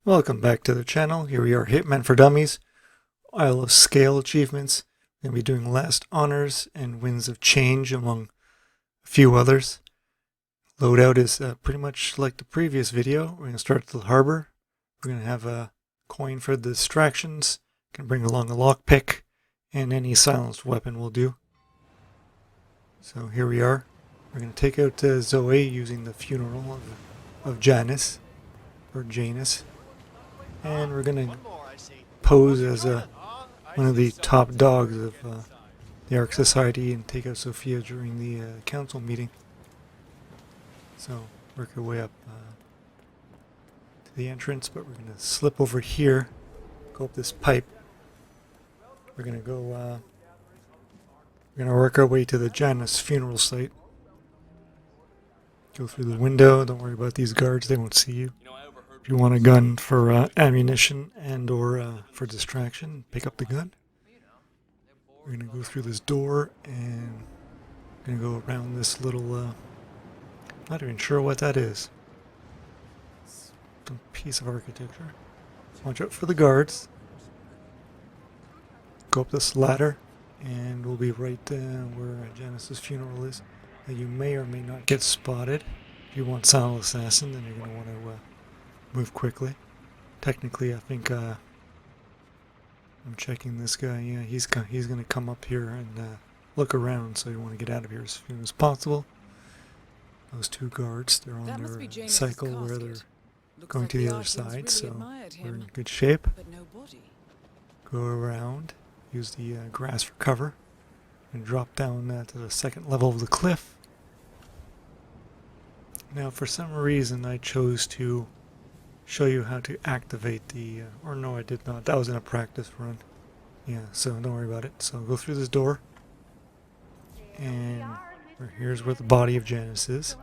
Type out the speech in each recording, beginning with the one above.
Welcome back to the channel. Here we are, Hitman for Dummies. Isle of Sgail achievements. We're going to be doing last honors and winds of change among a few others. Loadout is pretty much like the previous video. We're going to start at the harbor. We're going to have a coin for the distractions. Can bring along a lockpick, and any silenced weapon will do. So here we are. We're going to take out Zoe using the funeral of Janus, or Janus. And we're going to pose as one of the top dogs of the Ark Society and take out Sophia during the council meeting. So work our way up to the entrance, but we're going to slip over here, go up this pipe. We're going to go, we're going to work our way to the Janus funeral site. Go through the window, don't worry about these guards, they won't see you. If you want a gun for ammunition and or for distraction, pick up the gun. We're going to go through this door and we're going to go around this little, not even sure what that is. Some piece of architecture. Watch out for the guards. Go up this ladder and we'll be right where Janus's funeral is. Now you may or may not get spotted. If you want silent assassin, then you're going to want to move quickly. Technically, I think I'm checking this guy. Yeah, he's going to come up here and look around, so you want to get out of here as soon as possible. Those two guards, they're on their cycle where they're going to the other side, so we're in good shape. Go around, use the grass for cover, and drop down to the second level of the cliff. Now, for some reason, I chose to show you how to activate the, or no, I did not. That was in a practice run. Yeah, so don't worry about it. So go through this door, and here's where the body of Janus is.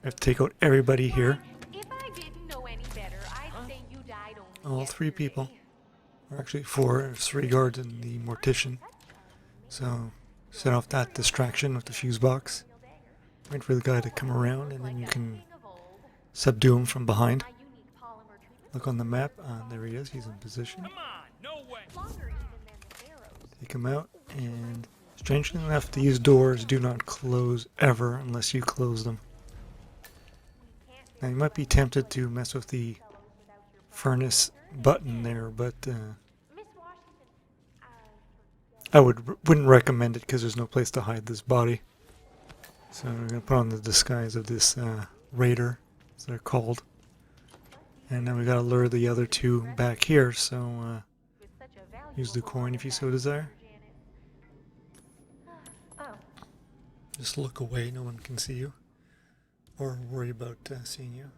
I have to take out everybody here. All three people. Or actually four. There's 3 guards and the mortician. So set off that distraction with the fuse box. Wait for the guy to come around, and then you can subdue him from behind. Look on the map. There he is. He's in position. Take him out, and strangely enough, these doors do not close ever unless you close them. Now you might be tempted to mess with the furnace button there, but I wouldn't recommend it because there's no place to hide this body. So we're going to put on the disguise of this raider, as they're called. And then we got to lure the other 2 back here, so use the coin if you so desire. Just look away, no one can see you. Or worry about seeing you.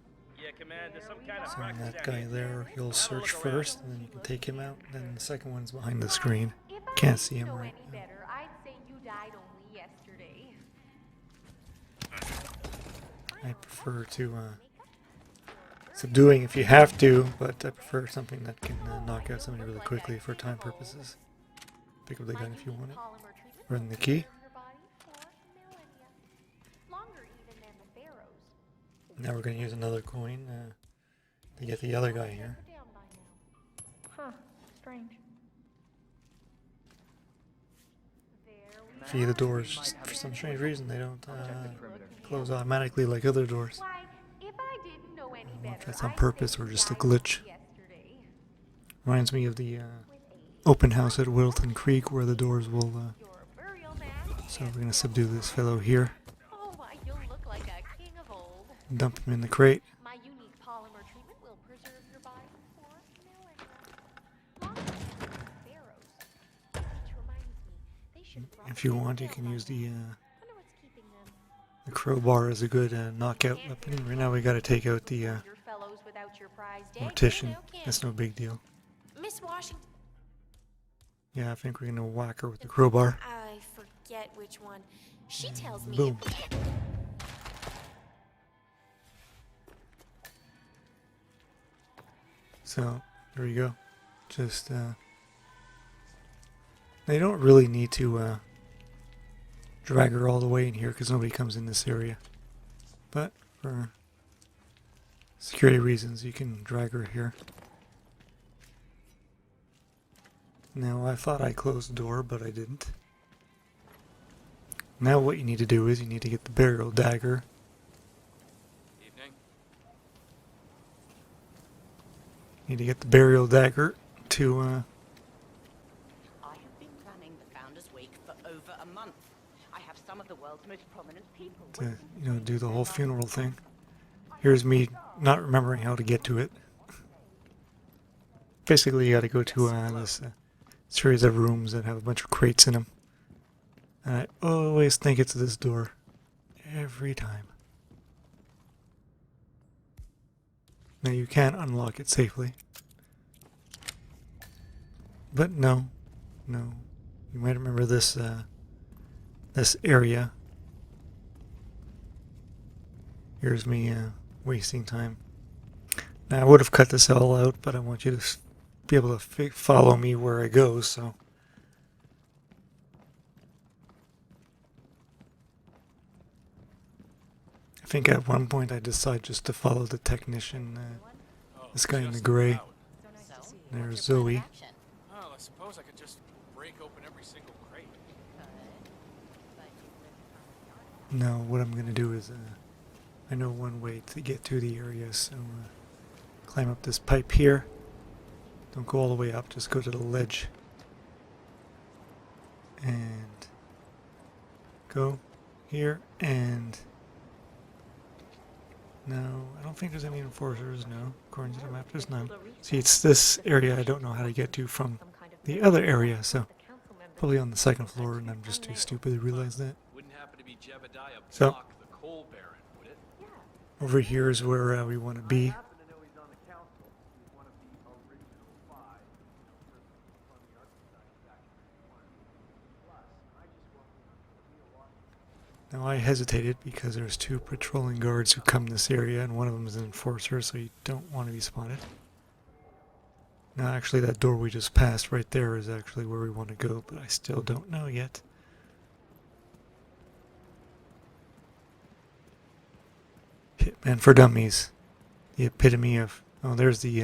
So that guy there, you'll search first, and then you can take him out. Then the second one's behind the screen. Can't see him right now. I prefer to subduing if you have to, but I prefer something that can knock out somebody really quickly for time purposes. Pick up the gun if you want it. Run the key. Now we're going to use another coin to get the other guy here. Huh, strange. See, the doors, just for some strange reason, they don't close automatically like other doors. I don't know if that's on purpose or just a glitch. Reminds me of the open house at Wilton Creek where the doors will... So we're going to subdue this fellow here. Dump him in the crate. If you want, you can use the crowbar as a good knockout weapon. Right now we got to take out the mortician. That's no big deal. Yeah, I think we're gonna whack her with the crowbar. I forget which one. She tells me. Boom. So there you go. Just they don't really need to drag her all the way in here because nobody comes in this area. But for security reasons, you can drag her here. Now, I thought I closed the door, but I didn't. Now what you need to do is you need to get the burial dagger. Evening. You need to get the burial dagger to, I have been planning the Founders Week for over a month. I have some of the world's most prominent people. do the whole funeral thing. Here's me not remembering how to get to it. Basically, you gotta go to this series of rooms that have a bunch of crates in them. And I always think it's this door. Every time. Now you can unlock it safely. But no. No. You might remember this this area. Here's me wasting time. Now I would have cut this all out, but I want you to be able to follow me where I go, so. I think at one point I decided just to follow the technician, this guy in the gray. There's Zoe. Well, I suppose I could just break open every single crate. No, what I'm going to do is, I know one way to get to the area, so climb up this pipe here. Don't go all the way up, just go to the ledge. And go here, and no, I don't think there's any enforcers, no. According to the map, there's none. See, it's this area I don't know how to get to from the other area, so probably on the second floor, and I'm just too stupid to realize that. Wouldn't happen to be Jebediah So, Block, the coal baron, would it? over here is where we want to be. Now I hesitated because there's two patrolling guards who come this area, and one of them is an enforcer, so you don't want to be spotted. Now actually that door we just passed right there is actually where we want to go, but I still don't know yet. Hitman for Dummies. The epitome of... Oh, there's the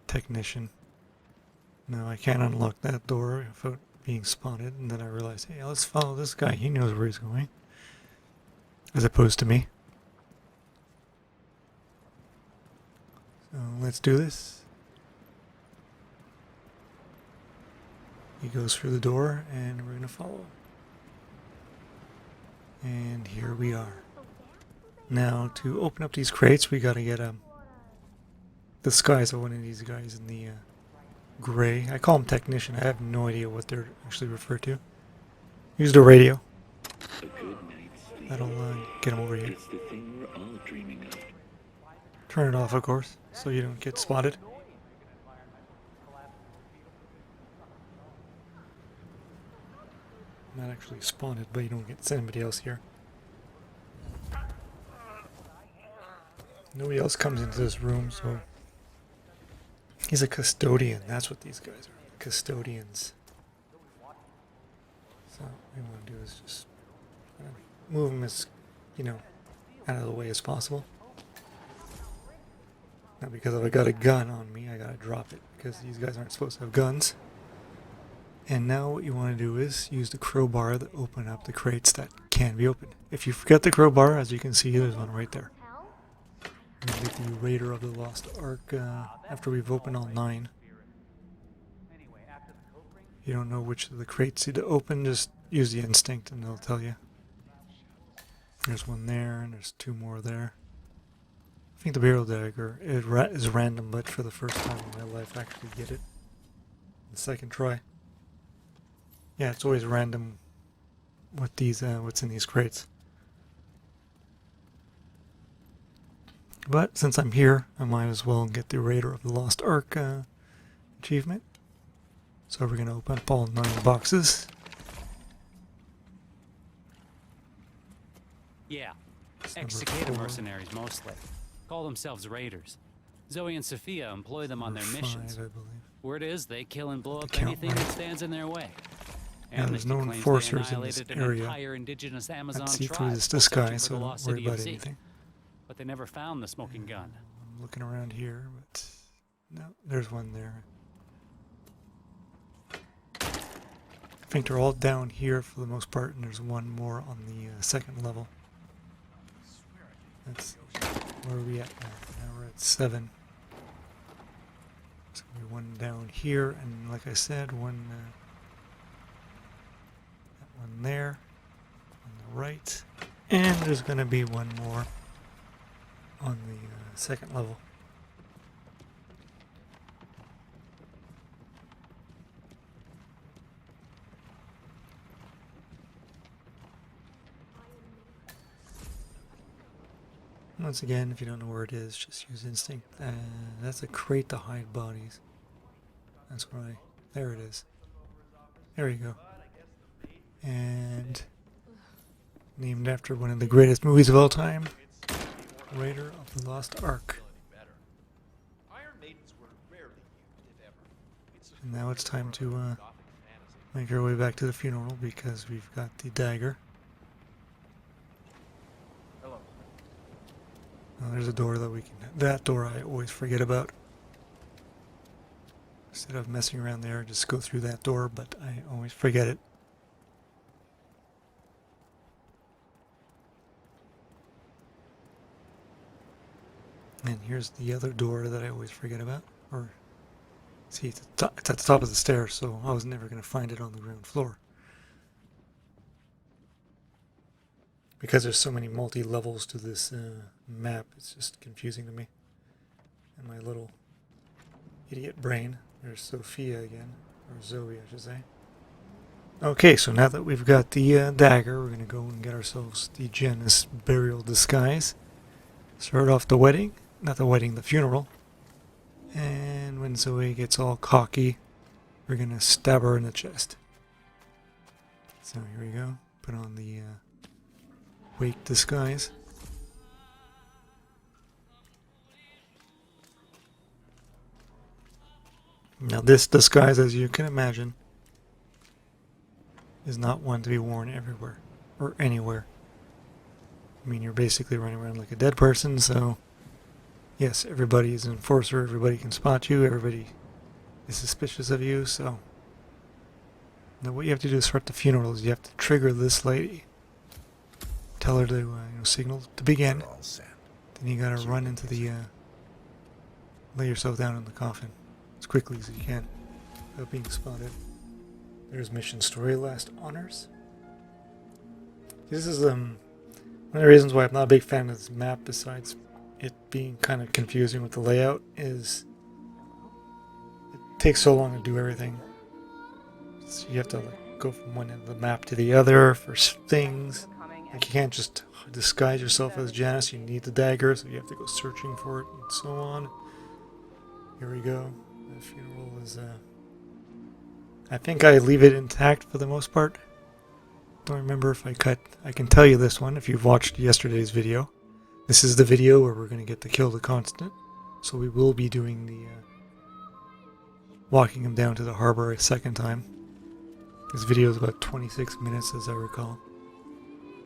technician. No, I can't unlock that door without being spotted, and then I realized, hey, let's follow this guy. He knows where he's going. As opposed to me. So let's do this. He goes through the door, and we're going to follow. And here we are. Now, to open up these crates, we got to get the disguise of one of these guys in the gray. I call him technician. I have no idea what they're actually referred to. Use the radio. That'll get him over here. Turn it off, of course, so you don't get spotted. Not actually spotted, but you don't get anybody else here. Nobody else comes into this room, so he's a custodian. That's what these guys are. Custodians. So what we want to do is just move him as, out of the way as possible. Now because if I got a gun on me, I gotta drop it because these guys aren't supposed to have guns. And now what you want to do is use the crowbar to open up the crates that can be opened. If you forget the crowbar, as you can see, there's one right there. We're going to get the Raider of the Lost Ark after we've opened all 9. If you don't know which of the crates to open, just use the instinct and they'll tell you. There's one there, and there's 2 more there. I think the barrel dagger is random, but for the first time in my life I actually get it. The second try. Yeah, it's always random with these, what's in these crates. But since I'm here, I might as well get the Raider of the Lost Ark achievement. So we're going to open up all 9 boxes. Yeah, ex-cicada mercenaries mostly. Call themselves raiders. Zoe and Sophia employ them on their 5, missions. I believe. Word is, they kill and blow up Count anything right. that stands in their way. Yeah, there's no Amnesty claims enforcers they in this annihilated an area. entire indigenous Amazon Let's see tribe through this while searching disguise, for so the don't lost worry city of about Z. anything. but they never found the smoking gun. I'm looking around here, but no, there's one there. I think they're all down here for the most part, and there's one more on the second level. That's where are we at now? Now we're at 7. There's going to be one down here, and like I said, one that one there on the right, and there's going to be one more on the second level. Once again, if you don't know where it is, just use instinct. That's a crate to hide bodies. That's why. There it is. There you go. And named after one of the greatest movies of all time, Raider of the Lost Ark. And now it's time to make our way back to the funeral because we've got the dagger. Oh, there's a door that we can... That door I always forget about. Instead of messing around there, just go through that door, but I always forget it. And here's the other door that I always forget about. Or, see, it's at the top of the stairs, so I was never going to find it on the ground floor. Because there's so many multi-levels to this map, it's just confusing to me. And my little idiot brain. There's Sophia again. Or Zoe, I should say. Okay, so now that we've got the dagger, we're going to go and get ourselves the Janus burial disguise. Start off the wedding. Not the wedding, the funeral. And when Zoe gets all cocky, we're going to stab her in the chest. So here we go. Put on the... wake disguise. Now this disguise, as you can imagine, is not one to be worn everywhere or anywhere. I mean, you're basically running around like a dead person, so yes, everybody is an enforcer, everybody can spot you, everybody is suspicious of you, so now what you have to do to start the funeral is you have to trigger this lady. Tell her to signal to begin. Then you gotta run into the lay yourself down in the coffin as quickly as you can without being spotted. There's mission story, last honors. This is one of the reasons why I'm not a big fan of this map, besides it being kind of confusing with the layout, is it takes so long to do everything. So you have to go from one end of the map to the other for things. Like, you can't just disguise yourself as Janus, you need the dagger, so you have to go searching for it, and so on. Here we go. The funeral is, I think I leave it intact for the most part. Don't remember if I cut. I can tell you this one, if you've watched yesterday's video. This is the video where we're going to get to kill the constant. So we will be doing the, walking him down to the harbor a second time. This video is about 26 minutes, as I recall.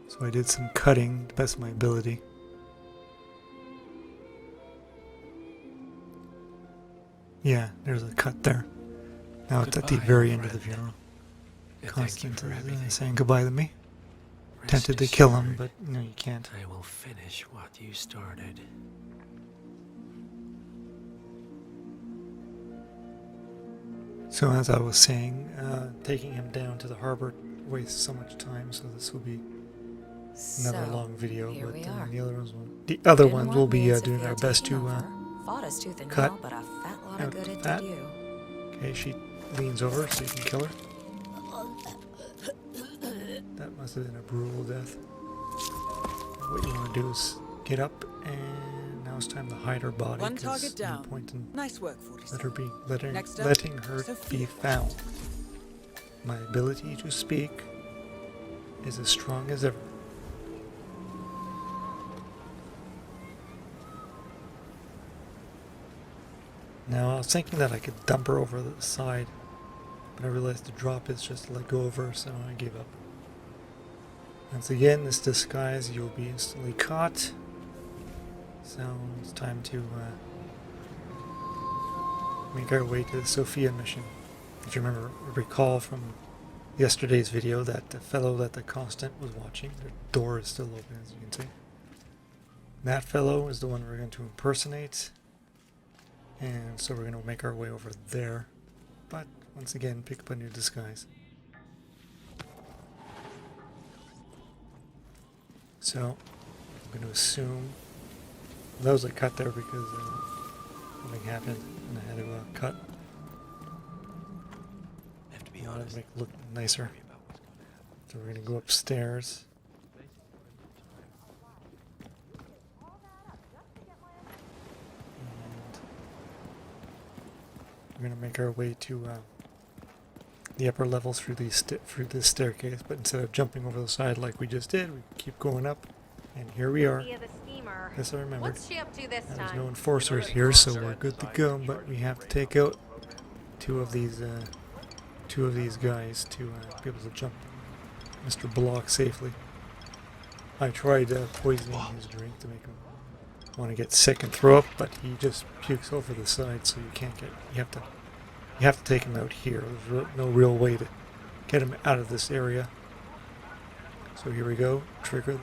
So I did some cutting, to the best of my ability. Yeah, there's a cut there. Now it's at the very end of the funeral. Constant is saying goodbye to me. Tempted to kill him, but no, you can't. I will finish what you started. So as I was saying, taking him down to the harbor wastes so much time, so this will be another long video, but the other ones will be doing our best to cut out the fat. Okay, she leans over so you can kill her. That must have been a brutal death. What you want to do is get up, and now it's time to hide her body. One target down. No point in Nice work, 47. letting her Sophia. be found. My ability to speak is as strong as ever. Now, I was thinking that I could dump her over the side, but I realized the drop is just to let go of her, so I gave up. Once again, this disguise, you'll be instantly caught. So it's time to make our way to the Sophia mission. If you recall from yesterday's video that the fellow that the Constant was watching, the door is still open, as you can see. That fellow is the one we're going to impersonate, and so we're going to make our way over there, but once again pick up a new disguise. So I'm going to assume that was a cut there because something happened and I had to cut. Have to be To honest. make it look nicer. Worry about what's gonna happen. So we're going to go upstairs. And we're going to make our way to the upper levels through this staircase, but instead of jumping over the side like we just did, we keep going up, and here we are. Sophia the schemer. Yes, I remembered. What's she up to this There's time? no enforcers here, so we're good to go, but we have to take out two of these guys to be able to jump Mr. Block safely. I tried poisoning his drink to make him want to get sick and throw up, but he just pukes over the side, so you can't get. You have to take him out here. There's no real way to get him out of this area. So here we go. Trigger.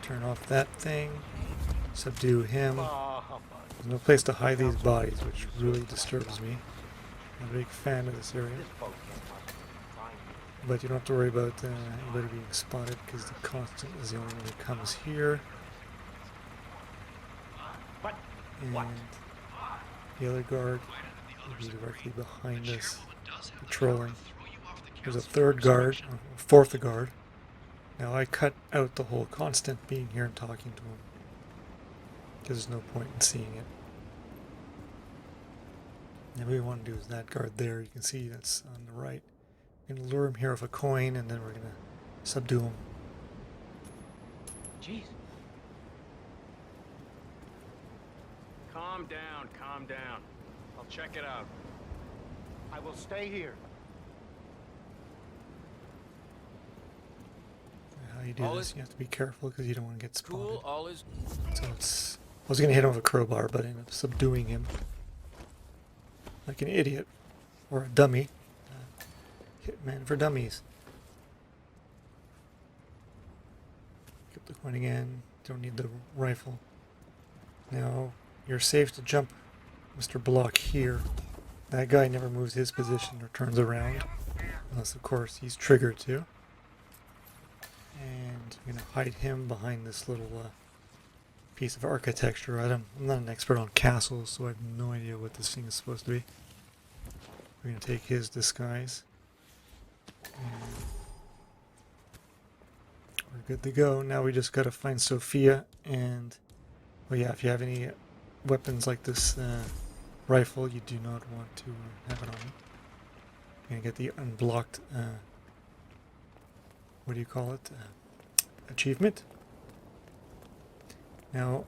Turn off that thing. Subdue him. There's no place to hide these bodies, which really disturbs me. I'm a big fan of this area. But you don't have to worry about anybody being spotted because the Constant is the only one who comes here. And the other guard will be directly behind us, patrolling. There's a third guard, or fourth guard. Now I cut out the whole Constant being here and talking to him, because there's no point in seeing it. And what we want to do is that guard there, you can see that's on the right. We're going to lure him here with a coin, and then we're going to subdue him. Jeez. Calm down, calm down. I'll check it out. I will stay here. How you do All this, is you have to be careful because you don't want to get spotted. Cool, all is... So it's, I was going to hit him with a crowbar, but I ended up subduing him like an idiot or a dummy. Hitman for dummies. Keep the coin again. Don't need the rifle. Now you're safe to jump Mr. Block here. That guy never moves his position or turns around, unless of course he's triggered to. And you're gonna hide him behind this little piece of architecture. I'm not an expert on castles, so I have no idea what this thing is supposed to be. We're gonna take his disguise. And we're good to go. Now we just gotta find Sophia and, well, yeah, if you have any weapons like this rifle, you do not want to have it on you. You're gonna get the unblocked, what do you call it? Achievement. Now,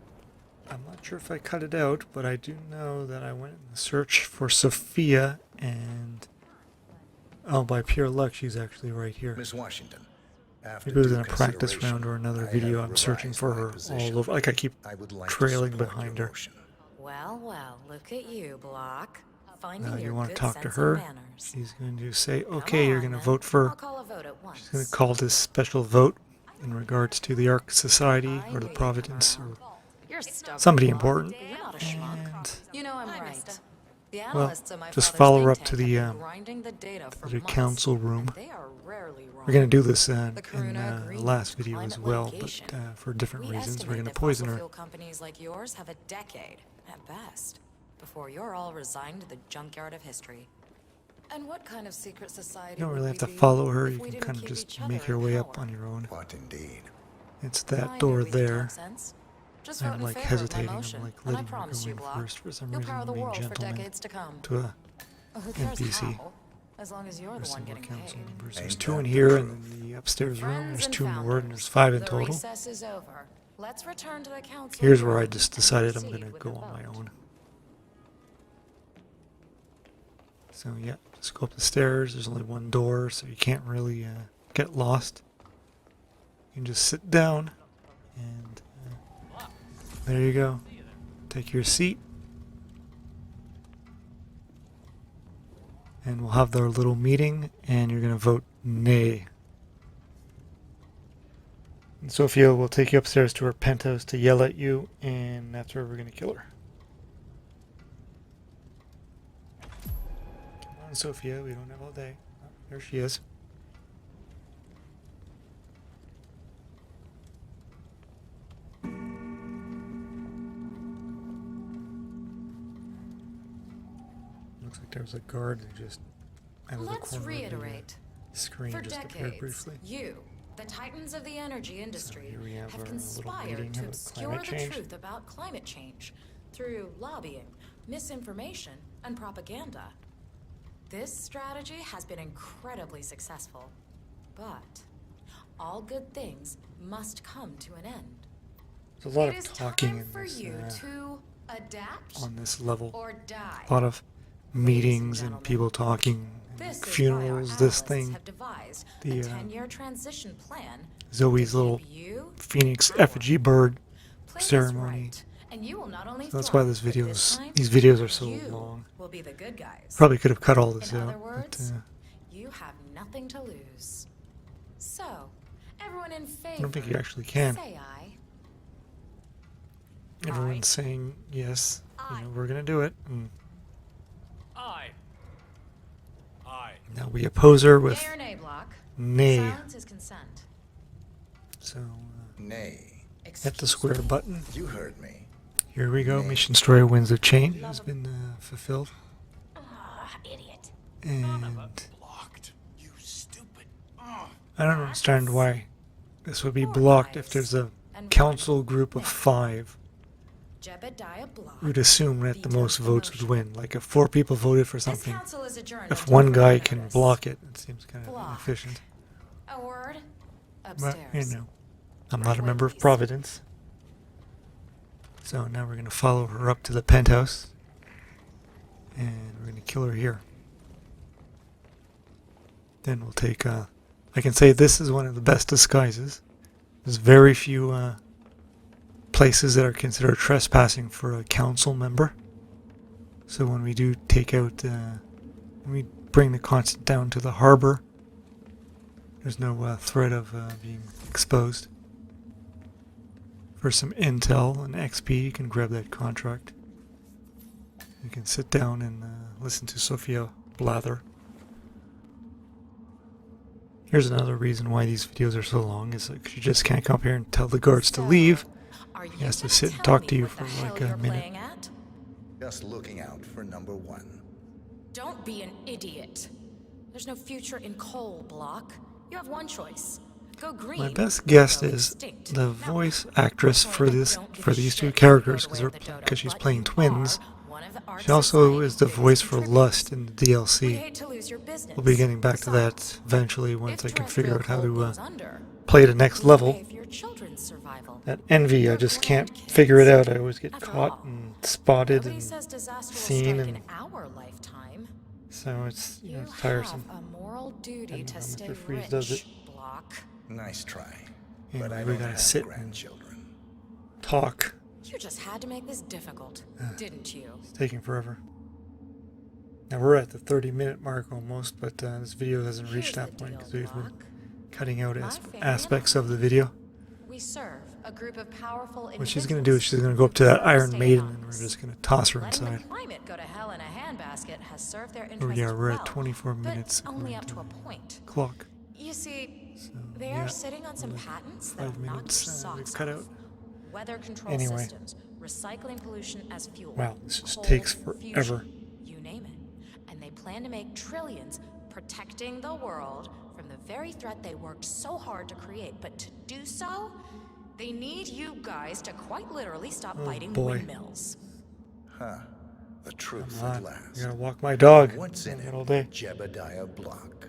I'm not sure if I cut it out, but I do know that I went in the search for Sophia, and oh, by pure luck, she's actually right here. Miss Washington, after Maybe it was due in a practice consideration, round or another I video. have I'm searching revised for my her position. all over. Like I keep I would like to trailing support behind your her. motion. Well, well, look at you, Block. Finding Now your you want to good talk to sense her. of manners. She's going to say, Come okay, you're on, going to then. vote for. I'll call a vote at once. She's going to call this special vote in regards to the Ark Society I or the knew you'd come Providence around. or You're stubborn, somebody Block. important. You're not a schmuck. And You know I'm Hi, right. mister. The Well, analysts at my just father's follow her think up to tank the, have been grinding the data for the months, council room. and they are rarely wrong. We're going to do this The in Karuna the agreed last to video as climate well, but litigation. for different We reasons. We're estimate going to that poison fossil her. fuel companies like yours have a decade, at best, before you're all resigned to the junkyard of history. And what kind of secret society You don't would really we have to be follow her. if You we can didn't kind of keep just each other make your in way up power? on your own. What indeed? It's I that knew door we could there. talk sense. Just vote I'm in like favor of my hesitating. motion, I'm like and I letting her promise go you, in Block, first for some you'll reason. power the I'm being world for gentleman decades to come. to a Who cares NPC. how? As long as you're the There's one some more getting council paid. members. Ain't There's that 2 in the here, truth? and in the upstairs room Friends there's and 2 more, and founders, there's 5 in the total. recess is over. Let's return to the council. Here's where I room just and decided I'm proceed going to with go the on my vote. own. So yeah, just go up the stairs. There's only one door, so you can't really get lost. You can just sit down, and there you go. take your seat. And we'll have our little meeting, and you're going to vote nay. And Sophia will take you upstairs to her penthouse to yell at you, and that's where we're going to kill her. Come on, Sophia, we don't have all day. Oh, there she is. Looks like there was a guard that just out of the Let's corner reiterate. of the screen For just appeared decades, briefly. you, the titans of the energy industry, here we have our have little conspired meeting to about obscure climate the change. truth about climate change through lobbying, misinformation, and propaganda. This strategy has been incredibly successful, but all good things must come to an end. There's a lot It of is talking time in for this, you to adapt on this level. or die. A lot of meetings and gentlemen, people talking, This is funerals, why our this analysts thing. have devised The, a 10-year transition plan Zoe's to little keep you Phoenix power. effigy bird Play this ceremony. right, and you will not only So that's why thrive, this but videos, time, these videos are so you long. will be the good guys. Probably could have cut all this In out. other words, but, you have nothing to lose. So, everyone in favor, I don't think you actually can. say aye. Everyone's saying yes. You know, we're gonna do it. And Aye. Aye. now we oppose her with Yay or nay, Block? nay. Silence is consent. So Nay. hit the square button. You heard me. Here we go. Nay. Mission story Winds of Change has been fulfilled. Ah, idiot. And Blocked. You stupid. Ugh. I don't understand why this would be blocked if there's a council group of 5. Jebediah Block. We'd assume that the most votes would win. Like if 4 people voted for This something, council is adjourned if until one further guy can notice. block it, it seems kind of Block. inefficient. A word? But, Upstairs. you know, I'm not a member of Providence. So now we're going to follow her up to the penthouse. And we're going to kill her here. Then we'll take, I can say this is one of the best disguises. There's very few places that are considered trespassing for a council member. So when we do take out, when we bring the constant down to the harbor, there's no threat of being exposed. For some intel and XP, you can grab that contract. You can sit down and listen to Sophia blather. Here's another reason why these videos are so long, is like you just can't come up here and tell the guards to So, leave. are you He has to gonna sit and tell talk me to you what for the like hell a you're minute. playing at? Just looking out for number 1. Don't be an idiot. There's no future in coal, Block. You have one choice. Go green. My best guess or go is extinct. the Now, voice actress for I this don't give for a these 2 shit characters, if you're the way of the because she's dodo, playing but you twins. are one of the art She also society's is the biggest voice for contributors. Lust in the We'd DLC. hate to lose your business. We'll be getting back to that Besides, eventually once if I can figure out how terrestrial to coal goes under, play the next who'll level. pay for your children's survival? That envy, I Your just can't grandkids. figure it out. I always get After caught all, and spotted Nobody and says disaster will seen, strike and in our lifetime. so it's, you know, You it's tiresome. have a moral duty And to Mr. stay Freeze rich, does it. Block. Nice try. Anyway, But I we don't gotta have sit and grandchildren. talk. You just had to make this difficult, didn't you? It's taking forever. Now we're at the 30-minute mark almost, but this video hasn't reached Here's that the point deal, because we've been Block. cutting out My family aspects and of the video. We serve a group of powerful What she's going to do is she's going to go up to that Iron Maiden and we're just going to toss her Letting inside. the climate go to hell in a handbasket has served their Oh interests yeah, we're well, at 24 but minutes only according up to to a the point. clock. You see, So, they yeah, are sitting on some like patents 5 that'll knock your minutes socks we've cut off. out. Weather control Anyway. systems, recycling pollution as fuel. Wow, this just coal takes fusion, forever. you name it. And they plan to make trillions protecting the world from the very threat they worked so hard to create. But to do so, they need you guys to quite literally stop fighting boy. windmills. Huh. The truth Come at on, last. I gotta walk my dog. What's in all it? day. Jebediah Block.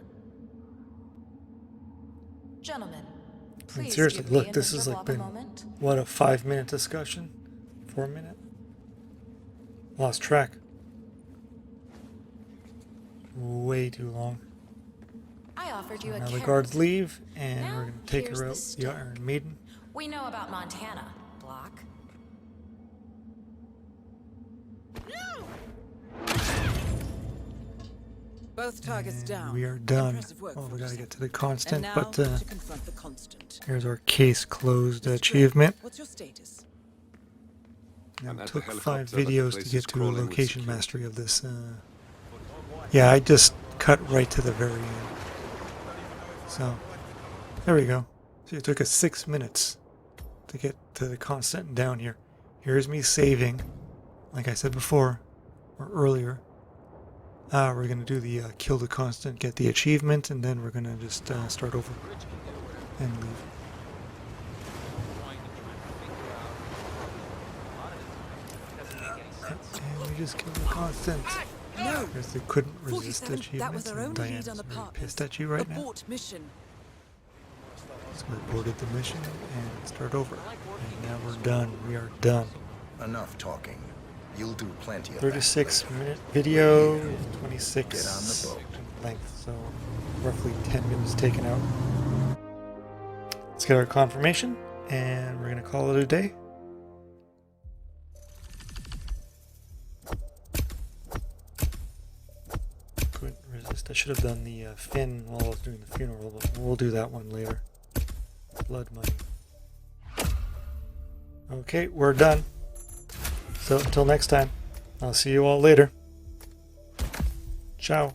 Gentlemen, I mean, please seriously, give me look, and this Mr. has like Block a been moment. what, a 5-minute discussion, 4 minute. Lost track. Way too long. I offered you a Now the carrot. guards leave, and Now, we're gonna take here's her the out, the stick. Iron Maiden. We know about Montana, Block. Both targets And down. we are done. Impressive work, Oh, we gotta 47. get to the constant, And now but to confront the constant. here's our case closed Mr. achievement. Drake, what's your status? Now, I'm it at the took 5 helicopter, but the videos place to is get to a crawling with location security. mastery of this. Yeah, I just cut right to the very end. So, there we go. So it took us 6 minutes to get to the constant down here. Here's me saving, like I said before, or earlier. We're going to do the kill the constant, get the achievement, and then we're going to just start over and leave. And we just killed the constant. No! Because they couldn't resist 47, achievements. that was our and only Diana's lead on the very partners. pissed at you right now. Abort mission. So we aborted the mission and start over. And now we're done. We are done. Enough talking. You'll do plenty of 36 that later. minute video, 26 Get on the boat. length, so roughly 10 minutes taken out. Let's get our confirmation, and we're going to call it a day. Couldn't resist. I should have done the fin while I was doing the funeral, but we'll do that one later. Blood money. Okay, we're done. So until next time, I'll see you all later. Ciao.